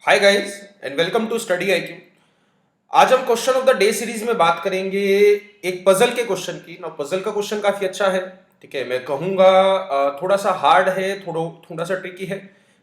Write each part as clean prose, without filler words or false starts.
Hi guys and welcome to Study IQ. आज हम question of the day series में बात करेंगे एक पजल के क्वेश्चन की। ना पजल का क्वेश्चन काफी अच्छा है, ठीक है। मैं कहूंगा थोड़ा सा हार्ड है, थोड़ा थोड़ा सा ट्रिकी है।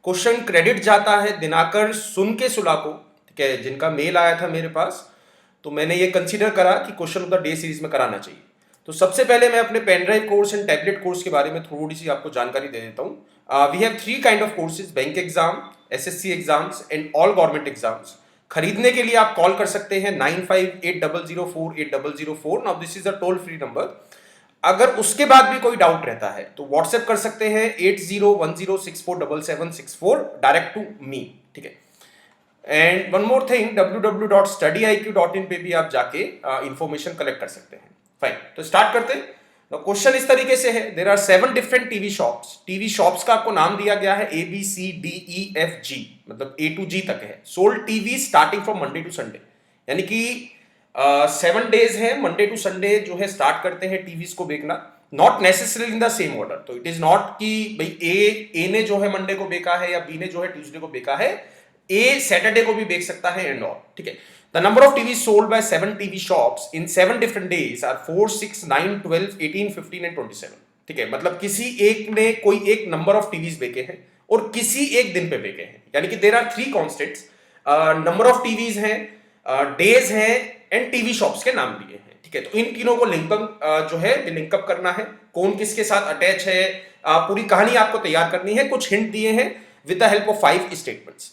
क्वेश्चन क्रेडिट जाता है दिनाकर सुन के सुला को, ठीक है, जिनका मेल आया था मेरे पास। तो मैंने ये कंसीडर करा कि question of the day series में कराना चाहिए। तो सबसे पहले मैं अपने pen drive course and tablet course के बारे में थोड़ी सी आपको जानकारी दे देता हूँ। We have three kind of courses: bank exam, SSC exams and all government exams. खरीदने के लिए आप कॉल कर सकते हैं 9580048004। Now this is a toll free number. अगर उसके बाद भी कोई डाउट रहता है तो व्हाट्सएप कर सकते हैं 8010647764 डायरेक्ट टू मी, ठीक है। And one more thing, www.studiiq.in पे भी आप जाके इंफॉर्मेशन कलेक्ट कर सकते हैं। फाइन, तो स्टार्ट करते हैं। क्वेश्चन इस तरीके से है, there are 7 different TV shops. TV shops का आपको नाम दिया गया है ABCDEFG, मतलब A to G तक है। Sold TV starting from Monday to Sunday, यानी कि 7 डेज है, मंडे टू संडे जो है स्टार्ट करते हैं टीवीज को बेचना। Not necessarily in the same order, तो इट इज नॉट कि भाई ए ने जो है मंडे को बेचा है या बी ने जो है ट्यूसडे को बेचा है। ए सैटरडे को भी बेच सकता है एंड ऑल, ठीक है। The number of TV sold by 7 TV shops in 7 different days are 4, 6, 9, 12, 18, 15 and 27, ठीक है। मतलब किसी एक ने कोई एक नंबर ऑफ टीवीज बेचे हैं और किसी एक दिन पे बेचे हैं, यानी कि there are 3 constants. Number of TVs हैं, डेज हैं एंड टीवी शॉप्स के नाम दिए हैं, ठीक है। तो इन तीनों को लिंकअप जो है लिंकअप करना है, कौन किसके साथ अटैच है, पूरी कहानी आपको तैयार करनी है। कुछ हिंट दिए हैं with the help of 5 statements.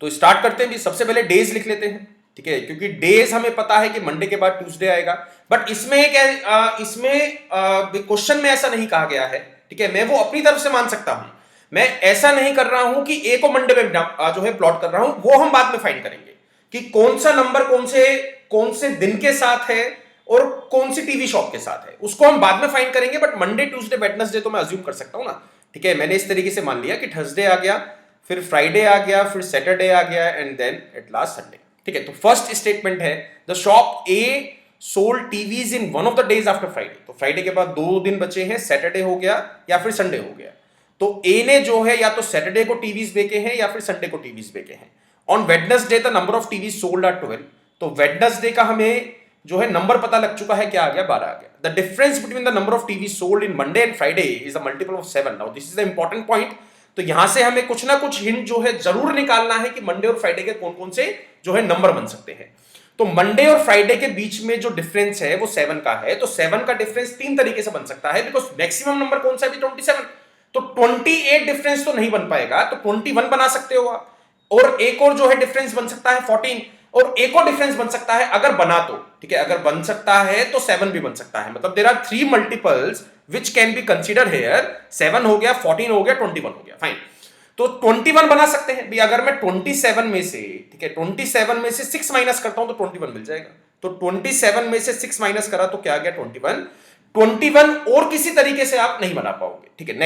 तो स्टार्ट करते हैं भी। सबसे पहले डेज लिख लेते हैं, ठीक है, क्योंकि डेज हमें पता है कि मंडे के बाद ट्यूसडे आएगा। बट इसमें क्या, इसमें क्वेश्चन में ऐसा नहीं कहा गया है, ठीक है। मैं वो अपनी तरफ से मान सकता हूं, मैं ऐसा नहीं कर रहा हूं कि ए को मंडे में जो है प्लॉट कर रहा हूं। वो हम बाद में फाइंड करेंगे कि कौन सा नंबर कौन से दिन के साथ है और कौन सी टीवी शॉप के साथ है, उसको हम बाद में फाइंड करेंगे। बट मंडे ट्यूसडे वेडनेसडे तो मैं अज्यूम कर सकता हूं ना, ठीक है। मैंने इस तरीके से मान लिया कि थर्सडे आ गया, फिर फ्राइडे आ गया, फिर सैटरडे आ गया and then at last Sunday, ठीक है। तो फर्स्ट स्टेटमेंट है the shop A sold TVs in one of the days after Friday. तो फ्राइडे के बाद 2 दिन बचे हैं, सैटरडे हो गया या फिर संडे हो गया। तो ए ने जो है या तो सैटरडे को टीवीज बेचे हैं या फिर संडे को टीवीज बेचे हैं। On Wednesday the number of TVs sold are 12। तो वेडनेसडे का हमें जो है नंबर पता लग चुका है, क्या आ गया, 12 आ गया। The difference between the number of TV sold in Monday and Friday is a multiple of 7। Now this is the important point. तो यहां से हमें कुछ ना कुछ हिंट जो है जरूर निकालना है कि मंडे और फ्राइडे के कौन कौन से जो है नंबर बन सकते हैं। तो मंडे और फ्राइडे के बीच में जो डिफरेंस है वो 7 का है। तो 7 का डिफरेंस 3 तरीके से बन सकता है, बिकॉज मैक्सिमम नंबर कौन सा है, 27। तो 28 डिफरेंस तो नहीं बन पाएगा, तो 21 बना सकते हो आप। और एक और जो है डिफरेंस बन सकता है 14, और एक और डिफरेंस बन सकता है अगर बना तो, ठीक है। अगर बन सकता है तो 7 भी बन सकता है। मतलब there are 3 multiples which can be consider here. 7 हो गया, 14 हो गया, 21 हो गया, फाइन। तो 21 बना सकते हैं भी। अगर मैं 27 में से, ठीक है, 27 में से 6 माइनस करता हूं तो 21 मिल जाएगा। तो 27 में से 6 माइनस करा तो क्या आ गया, 21। 21 और किसी तरीके से आप नहीं बना पाओगे, ठीक है।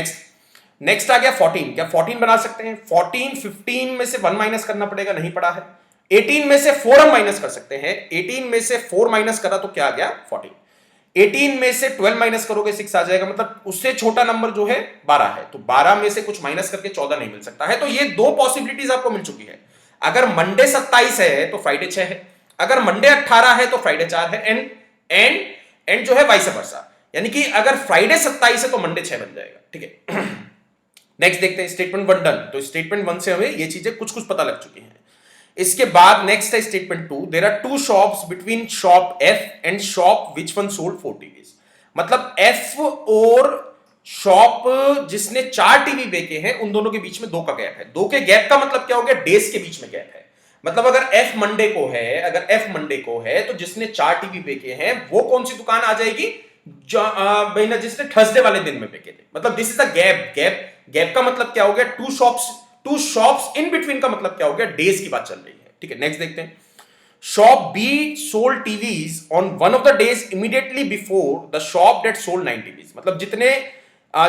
नेक्स्ट आ गया 14। क्या 14 बना सकते हैं? 14, 15 में से 1 माइनस करना पड़ेगा, नहीं पड़ा है। 18 में से 4 हम माइनस कर सकते हैं। 18 में से 4 माइनस करा तो क्या आ गया, 14। 18 में से 12 माइनस करोगे 6 आ जाएगा। मतलब उससे छोटा नंबर जो है 12 है। तो 12 में से कुछ माइनस करके 14 नहीं मिल सकता है। तो ये 2 पॉसिबिलिटीज आपको मिल चुकी है। अगर मंडे 27 है तो फ्राइडे 6 है, अगर मंडे 18 है तो फ्राइडे 4 है, एंड जो है वाइस वर्सा। यानी कि अगर फ्राइडे 27 है तो मंडे 6 बन जाएगा, ठीक है। नेक्स्ट देखते हैं स्टेटमेंट 1 डन। तो स्टेटमेंट 1 से हमें ये चीजें कुछ पता लग चुकी हैं। इसके बाद नेक्स्ट है statement 2। There are 2 shops between shop F and shop which one sold 4 TVs. मतलब एफ और शॉप जिसने 4 टीवी बेचे हैं उन दोनों के बीच में 2 का गैप है। 2 के गैप का मतलब क्या हो गया, डेज के बीच में गैप है। मतलब अगर एफ मंडे को है, तो जिसने 4 टीवी बेचे हैं वो कौन सी दुकान आ जाएगी, जिसने थर्सडे वाले दिन में बेचे थे। मतलब दिस इज अ गैप का मतलब क्या हो गया, टू शॉप्स इन बिटवीन का मतलब क्या हो गया, डेज की बात चल रही है, ठीक है। नेक्स्ट देखते हैं। Shop B sold TVs on one of the days immediately before the shop that sold 9 TVs. मतलब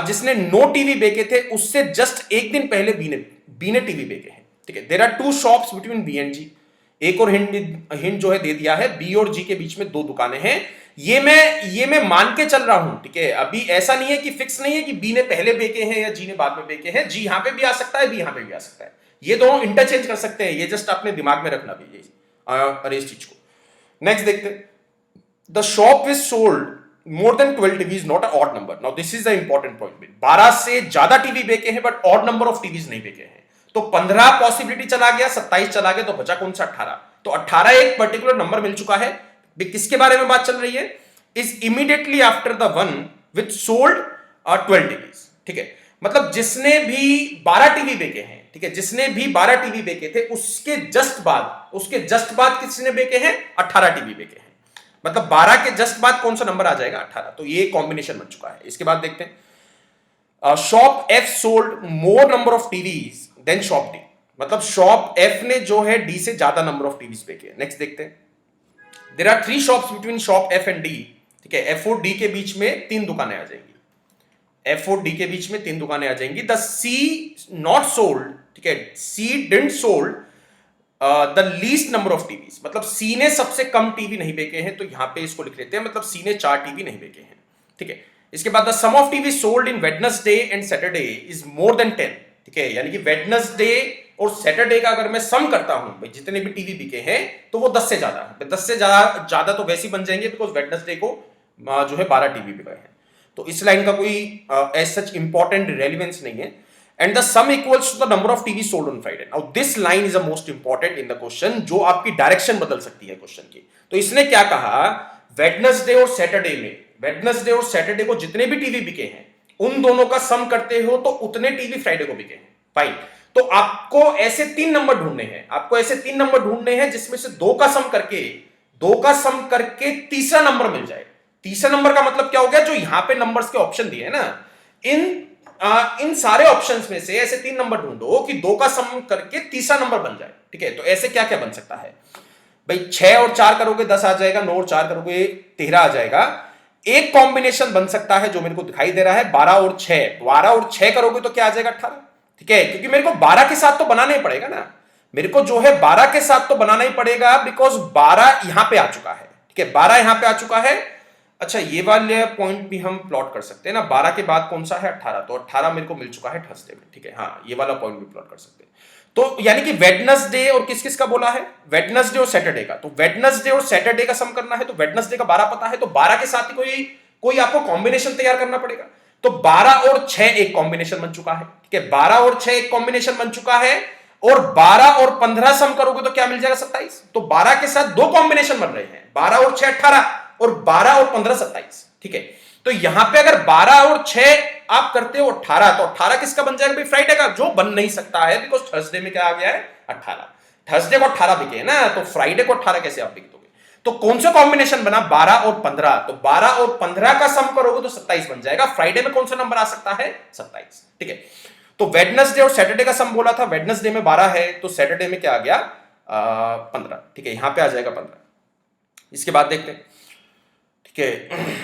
जिसने 9 टीवी बेचे थे उससे जस्ट एक दिन पहले बी ने टीवी बेचे हैं, ठीक है। There are 2 shops between B and G. एक और हिंट जो है दे दिया है, बी और जी के बीच में 2 दुकानें हैं। ये मैं मान के चल रहा हूं, ठीक है। अभी ऐसा नहीं है कि फिक्स नहीं है कि बी ने पहले बेचे हैं या जी ने बाद में बेचे हैं। जी यहां पे भी आ सकता है, बी यहां पे भी आ सकता है। ये दोनों इंटरचेंज कर सकते हैं, ये जस्ट अपने दिमाग में रखना भी, अरे इस चीज को। नेक्स्ट देखते हैं, the shop is sold more than 12 TV is not a odd number. Now this is the important point. 12 से ज्यादा टीवी बेचे हैं but odd number of TVs नहीं बेचे हैं। तो 15 पॉसिबिलिटी चला गया, 27 चला गया, तो बचा कौन सा 18। तो 18 एक पर्टिकुलर नंबर मिल चुका है। किसके बारे में बात चल रही है? Is immediately after the one which sold 12 TVs. ठीक है, मतलब जिसने भी 12 टीवी बेचे हैं, ठीक है, जिसने भी 12 टीवी बेचे थे उसके जस्ट बाद किसने बेचे हैं? 18 टीवी बेचे हैं। मतलब 12 के जस्ट बाद कौन सा नंबर आ जाएगा? 18। तो ये कॉम्बिनेशन बन चुका है। इसके बाद देखते हैं, shop F sold more number of TVs than shop D. मतलब शॉप एफ ने जो है डी से ज्यादा नंबर ऑफ टीवीज बेचे। नेक्स्ट देखते हैं, there are 3 shops between shop F and D. ठीक है, एफ और डी के बीच में 3 दुकानें आ जाएंगी। एफ और डी के बीच में 3 दुकानें आ जाएंगी। द सी नॉट सोल्ड, ठीक है, सी didn't sold the least number of TVs. मतलब सी ने सबसे कम टीवी नहीं बेचे हैं, तो यहां पे इसको लिख लेते हैं, मतलब सी ने 4 टीवी नहीं बेचे हैं। ठीक है, इसके बाद the sum of TV sold in Wednesday and Saturday is more than 10। ठीक है, यानी कि वेडनेसडे और सैटरडे का अगर मैं सम करता हूं भाई, जितने भी टीवी बिके हैं तो वो 10 से ज्यादा है। 10 से ज्यादा तो वैसे ही बन जाएंगे बिकॉज वेडनेसडे को जो है 12 टीवी बिके हैं। तो इस लाइन का कोई एज सच इंपॉर्टेंट रेलिवेंस नहीं है। And the sum equals to the number of TV sold on Friday. Now this line is the most important in the question, जो आपकी डायरेक्शन बदल सकती है क्वेश्चन की। तो इसने क्या कहा, वेडनेसडे और सैटरडे को जितने भी टीवी बिके हैं उन दोनों का सम करते हो तो उतने टीवी फ्राइडे को बिके हैं। फाइन, तो आपको ऐसे 3 नंबर ढूंढने हैं जिसमें से 2 का सम करके तीसरा नंबर मिल जाए। तीसरा नंबर का मतलब क्या हो गया, जो यहां पे नंबर्स के ऑप्शन दिए हैं ना, इन सारे ऑप्शंस में से ऐसे 3 नंबर ढूंढो कि 2 का सम करके तीसरा नंबर बन जाए। ठीक है, तो ऐसे क्या क्या बन सकता है भाई, 6 और 4 करोगे 10 आ जाएगा, 9 और 4 करोगे 13 आ जाएगा। एक कॉम्बिनेशन बन सकता है जो मेरे को दिखाई दे रहा है 12 और 6 करोगे तो क्या आ जाएगा? 18। ठीक है, क्योंकि मेरे को 12 के साथ तो बनाना ही पड़ेगा ना, मेरे को जो है 12 के साथ तो बनाना ही पड़ेगा बिकॉज 12 यहां पे आ चुका है। ठीक है, 12 यहां पे आ चुका है। अच्छा, ये वाले पॉइंट भी हम प्लॉट कर सकते हैं ना, 12 के बाद कौन सा है? 18। तो 18 मेरे को मिल चुका है थर्सडे में। ठीक है, हाँ, ये वाला पॉइंट भी प्लॉट कर सकते हैं। तो यानी कि वेडनेसडे और किस किस का बोला है? वेडनेसडे और सैटरडे का। तो वेडनेसडे और सैटरडे का सम करना है, तो वेडनेसडे का 12 पता है, तो 12 के साथ ही कोई आपको कॉम्बिनेशन तैयार करना पड़ेगा। तो 12 और 6 एक कॉम्बिनेशन बन चुका है। ठीक है, 12 और 6 एक कॉम्बिनेशन बन चुका है, और 12 और 15 सम करोगे तो क्या मिल जाएगा? 27। तो 12 के साथ 2 कॉम्बिनेशन बन रहे हैं, 12 और 6 18, और 12 और 15 27। ठीक है, तो यहां पे अगर 12 और 6 आप करते हो 18, तो 18 किसका बन जाएगा भाई? फ्राइडे का, जो बन नहीं सकता है बिकॉज थर्सडे में क्या आ गया है? 18। थर्सडे को 18 बिके ना, तो फ्राइडे को 18 कैसे आप बिक दोगे? तो कौन सा कॉम्बिनेशन बना? 12 और 15। तो 12 और 15 का सम करोगे तो 27 बन जाएगा। फ्राइडे में कौन सा नंबर आ सकता है? 27। ठीक है, तो वेडनेसडे और सैटरडे का सम बोला था, वेडनेसडे में 12 है तो सैटरडे में क्या आ गया? 15। ठीक है, यहां पे आ जाएगा 15। इसके बाद देखते हैं। ठीक है,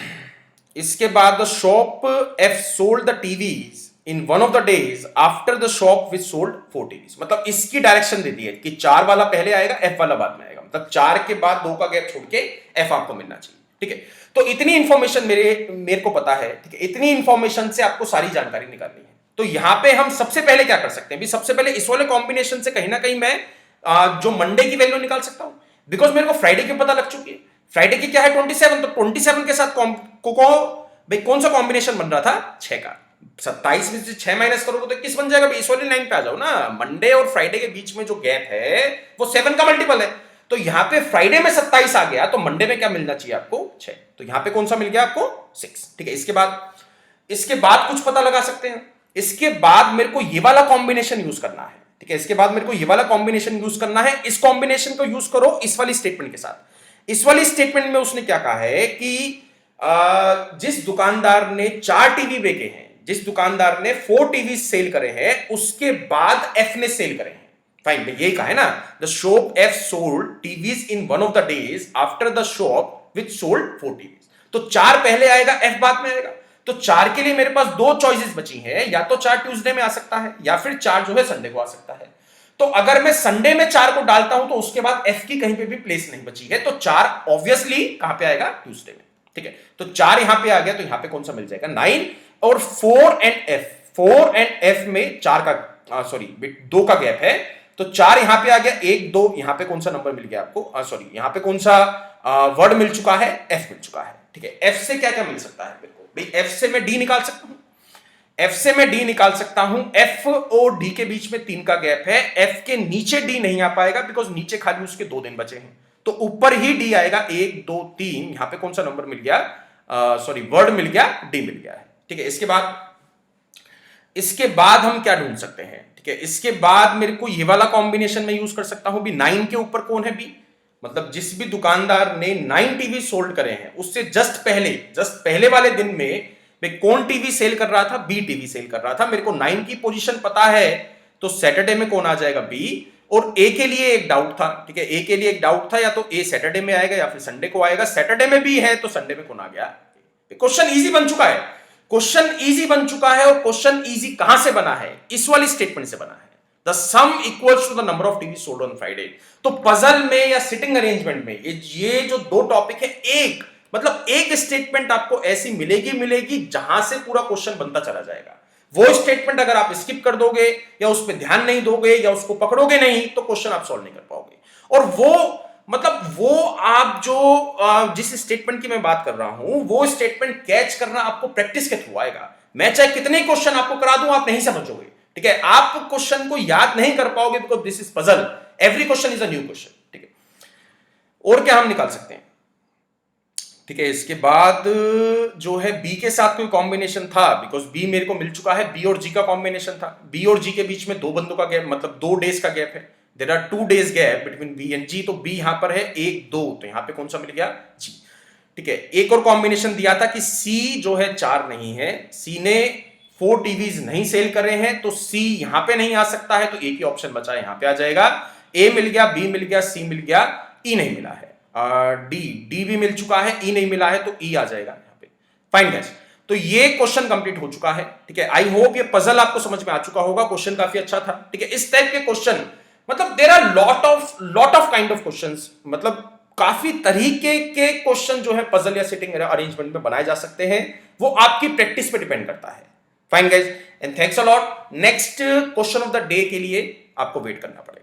इसके बाद the shop F sold the TVs in one of the days after the shop which sold 4 TVs. मतलब इसकी डायरेक्शन दे दी है कि 4 वाला पहले आएगा, एफ वाला बाद में आएगा। मतलब 4 के बाद 2 का गैप छोड़ के एफ आपको मिलना चाहिए। ठीक है, तो इतनी इंफॉर्मेशन मेरे को पता है। ठीक है, इतनी इंफॉर्मेशन से आपको सारी जानकारी निकालनी है। तो यहां पे हम सबसे पहले क्या कर सकते हैं भी, सबसे पहले इस वाले कॉम्बिनेशन से कहीं ना कहीं मैं जो मंडे की वैल्यू निकाल सकता हूं, बिकॉज मेरे को फ्राइडे की पता लग चुकी है। फ्राइडे की क्या है? 27। तो 27 के साथ भाई कौन सा कॉम्बिनेशन बन रहा था? 6 का। 27 में से 6 माइनस करोगे तो 21 बन जाएगा। इस वाली लाइन पे आ जाओ ना, मंडे और फ्राइडे के बीच में जो गैप है वो 7 का मल्टीपल है। तो यहां पे फ्राइडे में 27 आ गया, तो मंडे में क्या मिलना चाहिए आपको? 6। तो यहां पे कौन सा मिल गया आपको? 6। ठीक है, इसके बाद कुछ पता लगा सकते हैं। इसके बाद मेरे को ये वाला कॉम्बिनेशन यूज करना है। ठीक है, इसके बाद मेरे को ये वाला कॉम्बिनेशन यूज करना है। इस कॉम्बिनेशन को यूज करो इस वाली स्टेटमेंट के साथ। इस वाली स्टेटमेंट में उसने क्या कहा है कि जिस दुकानदार ने 4 टीवी बेचे हैं, जिस दुकानदार ने 4 टीवी सेल करे हैं, उसके बाद एफ ने सेल करे हैं। फाइन, यही कहा है ना, the shop F sold TVs in one of the days after the shop which sold 4 TVs. तो 4 पहले आएगा, एफ बाद में आएगा। तो 4 के लिए मेरे पास 2 चॉइसेस बची हैं, या तो 4 ट्यूसडे में आ सकता है, या फिर 4 जो है संडे को आ सकता है। तो अगर मैं संडे में 4 को डालता हूं तो उसके बाद एफ की कहीं पे भी प्लेस नहीं बची है, तो 4 ऑब्वियसली कहां पे आएगा? ट्यूसडे में। ठीक है, तो 4 यहां पे आ गया, तो यहां पे कौन सा मिल जाएगा? 9 और 4 एंड एफ। 4 एंड एफ में 4 का सॉरी बिट 2 का गैप है, तो 4 यहां पे आ गया, 1 2 यहां पे कौन सा नंबर मिल गया आपको, सॉरी यहां पे कौन सा वर्ड मिल चुका है, एफ मिल चुका है। ठीक है, एफ से क्या क्या मिल सकता है मेरे को भाई, एफ से मैं डी निकाल सकता हूं, एफ से मैं डी निकाल सकता हूं। एफ और डी के बीच में 3 का गैप है, एफ के नीचे डी नहीं आ पाएगा बिकॉज नीचे खाली उसके 2 दिन बचे हैं, तो ऊपर ही डी आएगा, 1 2 3, यहां पे कौन सा नंबर मिल गया, सॉरी वर्ड मिल गया, डी मिल गया है। ठीक है, इसके बाद हम क्या ढूंढ सकते हैं, ठीक है, इसके बाद मेरे को ये वाला कॉम्बिनेशन में यूज कर सकता हूं भी, 9 के ऊपर कौन है बी, मतलब जिस भी दुकानदार ने 9 टीवी सोल्ड करे हैं उससे जस्ट पहले वाले दिन में भाई कौन टीवी सेल कर रहा था, बी टीवी सेल कर रहा था। मेरे को 9 की पोजीशन पता है, तो सैटरडे में कौन आ जाएगा, बी। और ए के लिए एक डाउट था, ठीक है, ए के लिए एक डाउट था, या तो ए सैटरडे में आएगा या फिर संडे को आएगा। सैटरडे में भी है तो संडे में कौन आ गया। क्वेश्चन इजी बन चुका है, क्वेश्चन इजी बन चुका है। और क्वेश्चन इजी कहां से बना है, इस वाली स्टेटमेंट से बना है, the sum equals to the number of TV sold on Friday. तो पजल में या सिटिंग अरेंजमेंट में ये जो 2 टॉपिक है, एक मतलब एक स्टेटमेंट आपको ऐसी मिलेगी जहां से पूरा क्वेश्चन बनता चला जाएगा। वो स्टेटमेंट अगर आप स्किप कर दोगे या उस पर ध्यान नहीं दोगे या उसको पकड़ोगे नहीं, तो क्वेश्चन आप सॉल्व नहीं कर पाओगे। और वो आप जो जिस स्टेटमेंट की मैं बात कर रहा हूं, वो स्टेटमेंट कैच करना आपको प्रैक्टिस के थ्रू आएगा। मैं चाहे कितने क्वेश्चन आपको करा दूं, आप नहीं समझोगे। ठीक है, आप क्वेश्चन को याद नहीं कर पाओगे because this is puzzle, every question is a new question. ठीक है, और क्या हम निकाल सकते हैं। ठीक है, इसके बाद जो है बी के साथ कोई कॉम्बिनेशन था, बिकॉज बी मेरे को मिल चुका है, बी और जी का कॉम्बिनेशन था। बी और जी के बीच में 2 बंदों का गैप, मतलब 2 डेज का गैप है। There are 2 days gap between B and G, तो बी यहां पर है 1 2, तो यहां पे कौन सा मिल गया, जी। ठीक है, एक और कॉम्बिनेशन दिया था कि सी जो है 4 नहीं है, सी ने 4 टीवीज नहीं सेल करे हैं, तो सी यहां पे नहीं आ सकता है, तो एक ही ऑप्शन बचा है, यहां पे आ जाएगा। ए मिल गया, बी मिल गया, सी मिल गया, ई नहीं मिला है। डी भी मिल चुका है, ई नहीं मिला है, तो ई आ जाएगा यहां पे। फाइन गाइस, तो ये क्वेश्चन कंप्लीट हो चुका है। ठीक है, आई होप ये पजल आपको समझ में आ चुका होगा। क्वेश्चन काफी अच्छा था। ठीक है, इस टाइप के क्वेश्चन मतलब there are lot of kind of questions, मतलब काफी तरीके के क्वेश्चन जो है पजल या सिटिंग अरेंजमेंट में बनाए जा सकते हैं। वो आपकी प्रैक्टिस पे डिपेंड करता है। Fine guys, and thanks a lot. Next question of the day के लिए आपको वेट करना पड़ेगा।